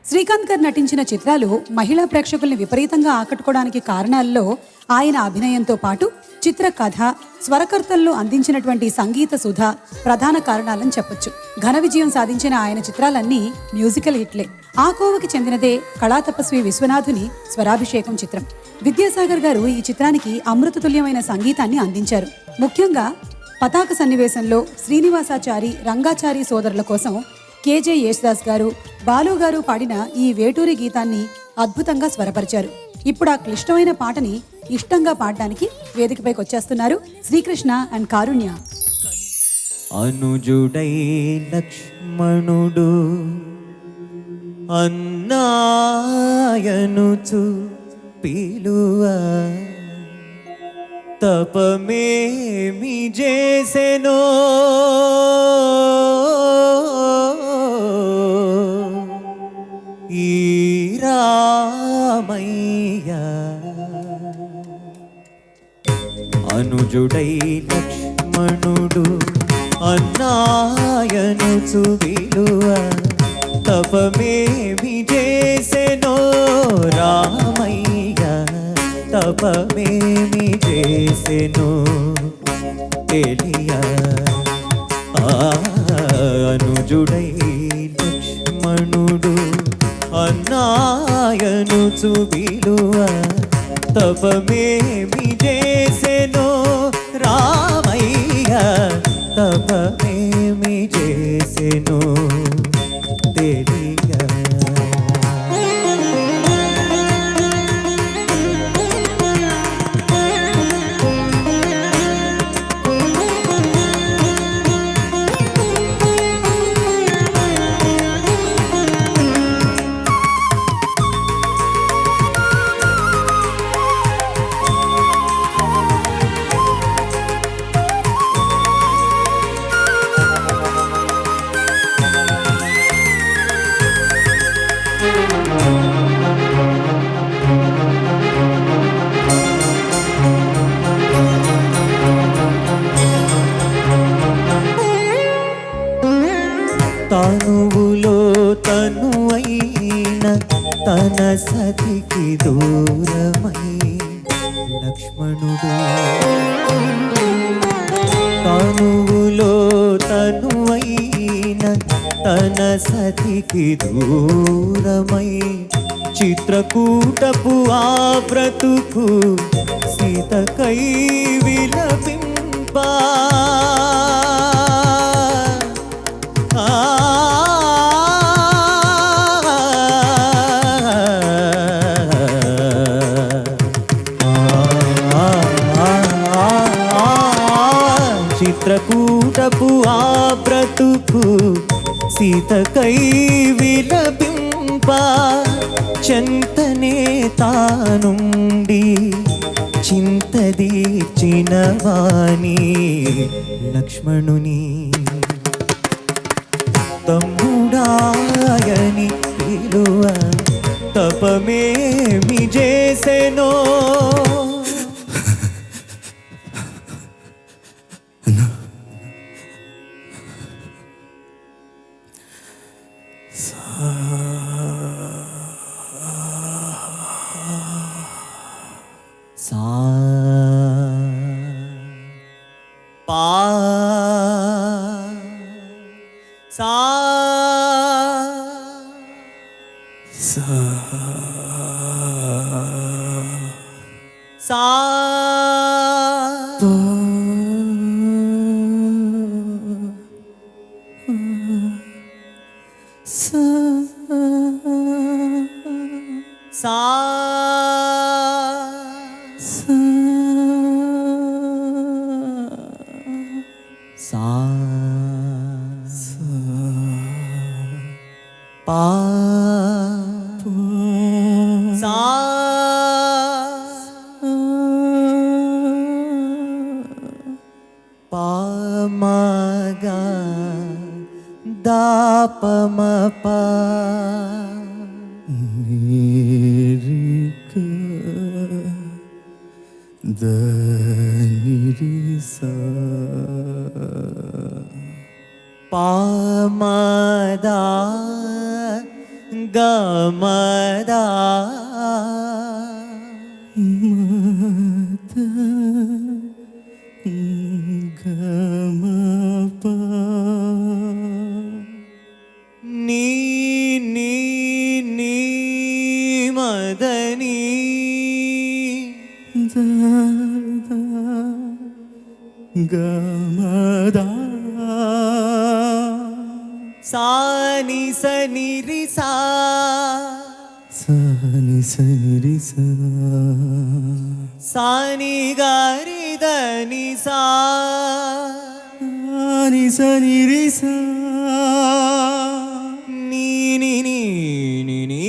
శ్రీకాంత్ గారు నటించిన చిత్రాలు మహిళా ప్రేక్షకుల్ని విపరీతంగా ఆకట్టుకోవడానికి కారణాల్లో ఆయన అభినయంతో పాటు చిత్ర కథ, స్వరకర్తల్లో అందించినటువంటి సంగీత సుధ ప్రధాన కారణాలని చెప్పొచ్చు. ఘన విజయం సాధించిన ఆయన చిత్రాలన్నీ మ్యూజికల్ హిట్లే. ఆ కోవకి చెందినదే కళాతపస్వి విశ్వనాథుని స్వరాభిషేకం చిత్రం. విద్యాసాగర్ గారు ఈ చిత్రానికి అమృతతుల్యమైన సంగీతాన్ని అందించారు. ముఖ్యంగా పతాక సన్నివేశంలో శ్రీనివాసాచారి, రంగాచారి సోదరుల కోసం కేజే యేసుదాస్ గారు, బాలు గారు పాడిన ఈ వేటూరి గీతాన్ని అద్భుతంగా స్వరపరిచారు. ఇప్పుడు ఆ క్లిష్టమైన పాటని ఇష్టంగా పాడడానికి వేదికపైకి వచ్చేస్తున్నారు శ్రీకృష్ణ అండ్ కారుణ్య. అనుజుడై లక్ష్మణుడు అన్నాయనుచు పిలువ తపమేమి చేసెనో ఈ రామయ్య. అనుజుడై లక్ష్మణుడు అన్నాయనుచు విలువ తపమేమి చేసెనో రామయ్య. తపమేమి చేసెనో తెలియ. అనుజుడై లక్ష్మణుడు అన్నాయనుచు విలువ తపమేమి చేసెనో రామయ్య. తపమేమి చేసెనో తెలియ. తనువులో తనువైన తన సతికి దూరమై లక్ష్మణుడు. తనువులో తనువైన తన సతికి దూరమై చిత్రకూటపు ఆ బ్రతుకు సీతకై విలపింపా. చిత్రకూటపు ఆ బ్రతుకు సీతకై విలపింప. చెంతనే తానుండి చింతదీర్చిన వాణి లక్ష్మణుని తమ్ముడాయని పిలువ తపమేమి చేసెనో. సా పా సా సా సా సా సా పా సా పా మగా దాపమ పా నీ మదా నీ నీ నీ మదని గమదా సాని సని రి సా సాని సని రి సా సాని గారి దని సా సాని సని రి సా నీ నీ నీ నీ నీ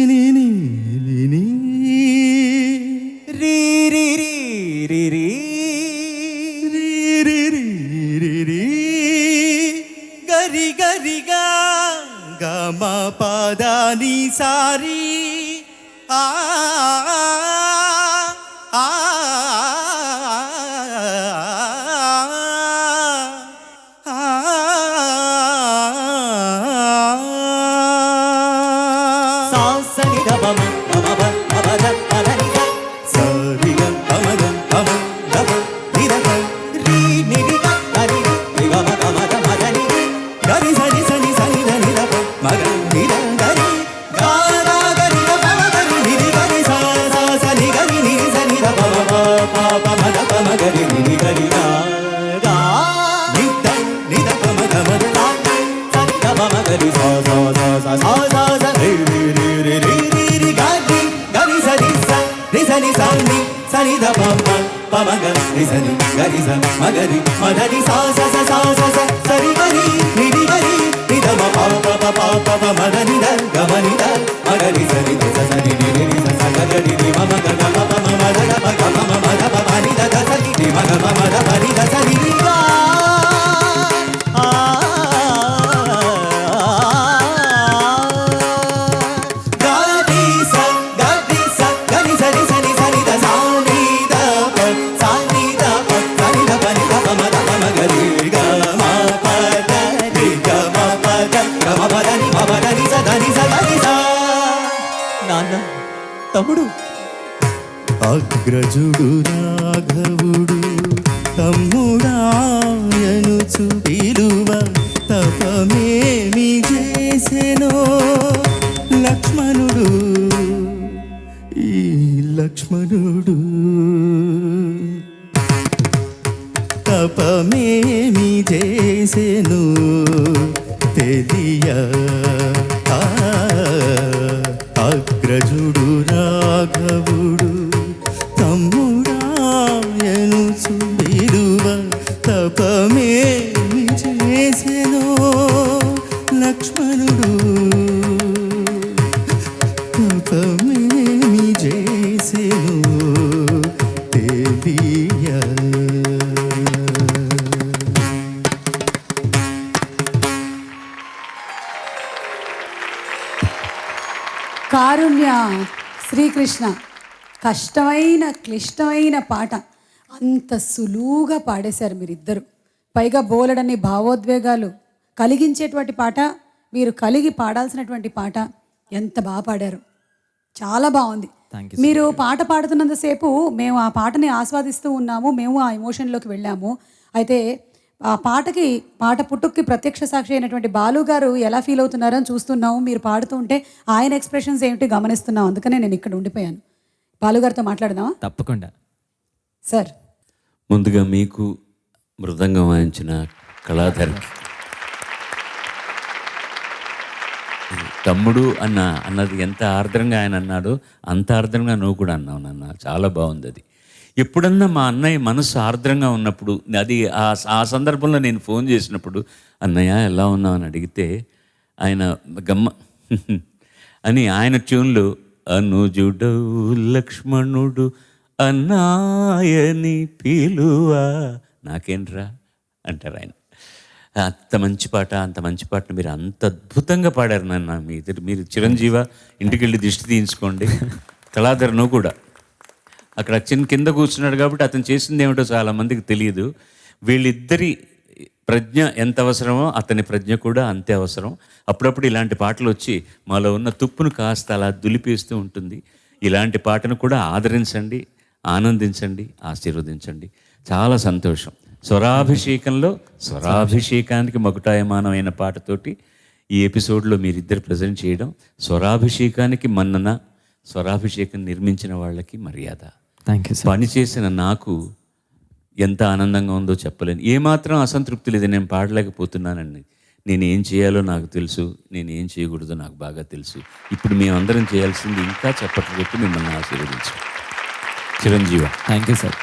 నీ నీ నీ నీ రీ రీ రీ రీ రీ రీ రీ రీ రీ రీ గరి గరి గా గమ పద ని సారి ఆ ఆ సని ద బమ బమ బమ ద పద ని స సరి గ బమ గ బమ ద బ ని ద గ రి ని రి గ రి రి గ మ గ మ ద మ ద ని గ రి సని సని సని ద ని ద బ మ గ ని ద గ రి గ ర గ రి ద బ మ గ రి ని రి గ రి స స స ని గ రి ని రి స ని ద బ బ ప ప మ ద ప మ గ రి ని రి గ రి గ గ ని ద ప మ గ మ ద స ని ద బ మ గ రి స స స స స స రి రి రి రి రి రి రి గ రి గ రి స రి స రి స ని స ని స ని ద ప ప ప మ గ రి స ని గ రి స మ గ రి మ ద ని స స స స స స స రి గ రి ని రి గ రి ని ద మ ప ప ప ప ప ప మ ద ని ద గ మ ని ద మ గ రి స ని ద స స ని రి రి రి స స గ గ రి రి మ మ గ గ మ ప మ మ ద గ ప గ మ మ మ ద ప ప ని ద ద స ని రి మ గ మ మ ద ప ని ద స ని రి గ ఆ నాన్న తమ్ముడు అగ్రజుడు రాఘవుడు తమ్ముడాయనుచు విలువ తపమేమి చేసెనో లక్ష్మణుడు ఈ లక్ష్మణుడు తపమేమి చేసెను తెలియ అగ్రజుడు రాఘవుడు తమ్ముడాయనుచు విలువ తపమేమి చేసెనో లక్ష్మణుడు తపమేమి చేసెను తెలియ కారుణ్య శ్రీకృష్ణ కష్టమైన క్లిష్టమైన పాట అంత సులువుగా పాడేశారు మీరిద్దరు. పైగా బోలెడన్ని భావోద్వేగాలు కలిగించేటువంటి పాట, మీరు కలిగి పాడాల్సినటువంటి పాట. ఎంత బాగా పాడారు, చాలా బాగుంది. మీరు పాట పాడుతున్నంతసేపు మేము ఆ పాటని ఆస్వాదిస్తూ ఉన్నాము, మేము ఆ ఎమోషన్లోకి వెళ్ళాము. అయితే ఆ పాట పుట్టుక్కి ప్రత్యక్ష సాక్షి అయినటువంటి బాలు గారు ఎలా ఫీల్ అవుతున్నారని చూస్తున్నాము. మీరు పాడుతూ ఉంటే ఆయన ఎక్స్ప్రెషన్స్ ఏమిటి గమనిస్తున్నాం, అందుకనే నేను ఇక్కడ ఉండిపోయాను. బాలుగారితో మాట్లాడదామా? తప్పకుండా సార్. ముందుగా మీకు మృదంగం వాయించిన కళాధర్కి తమ్ముడు అన్నది ఎంత ఆర్ద్రంగా ఆయన అన్నాడో అంత ఆర్ద్రంగా నువ్వు కూడా అన్నావు నాన్న. చాలా బాగుంది అది. ఎప్పుడన్నా మా అన్నయ్య మనసు ఆర్ద్రంగా ఉన్నప్పుడు, అది ఆ సందర్భంలో నేను ఫోన్ చేసినప్పుడు అన్నయ్య ఎలా ఉన్నావు అని అడిగితే ఆయన గమ్మ అని ఆయన ట్యూన్లో అనుజుడు లక్ష్మణుడు అన్నాయని పిలువా నాకేంట్రా అంటారు ఆయన. అంత మంచి పాటను మీరు అంత అద్భుతంగా పాడారు నాన్న. మీరు చిరంజీవ ఇంటికి వెళ్ళి దిష్టి తీయించుకోండి. కళాధర్ నువ్వు కూడా అక్కడ కింద కూర్చున్నాడు కాబట్టి అతను చేసింది ఏమిటో చాలామందికి తెలియదు. వీళ్ళిద్దరి ప్రజ్ఞ ఎంత అవసరమో అతని ప్రజ్ఞ కూడా అంతే అవసరం. అప్పుడప్పుడు ఇలాంటి పాటలు వచ్చి మాలో ఉన్న తుప్పును కాస్త అలా దులిపేస్తూ ఉంటుంది. ఇలాంటి పాటను కూడా ఆదరించండి, ఆనందించండి, ఆశీర్వదించండి. చాలా సంతోషం. స్వరాభిషేకంలో స్వరాభిషేకానికి మకుటాయమానమైన పాటతోటి ఈ ఎపిసోడ్లో మీరిద్దరు ప్రజెంట్ చేయడం స్వరాభిషేకానికి మన్నన, స్వరాభిషేకం నిర్మించిన వాళ్ళకి మర్యాద. Thank you sir. పని చేసిన నాకు ఎంత ఆనందంగా ఉందో చెప్పలేను. ఏమాత్రం అసంతృప్తి లేదు, నేను పాడలేకపోతున్నానండి. నేను ఏం చేయాలో నాకు తెలుసు, నేను ఏం చేయకూడదో నాకు బాగా తెలుసు. ఇప్పుడు మేమందరం చేయాల్సింది ఇంకా చప్పట్లు కొట్టి మిమ్మల్ని ఆశీర్వదించు. చిరంజీవ. Thank you sir.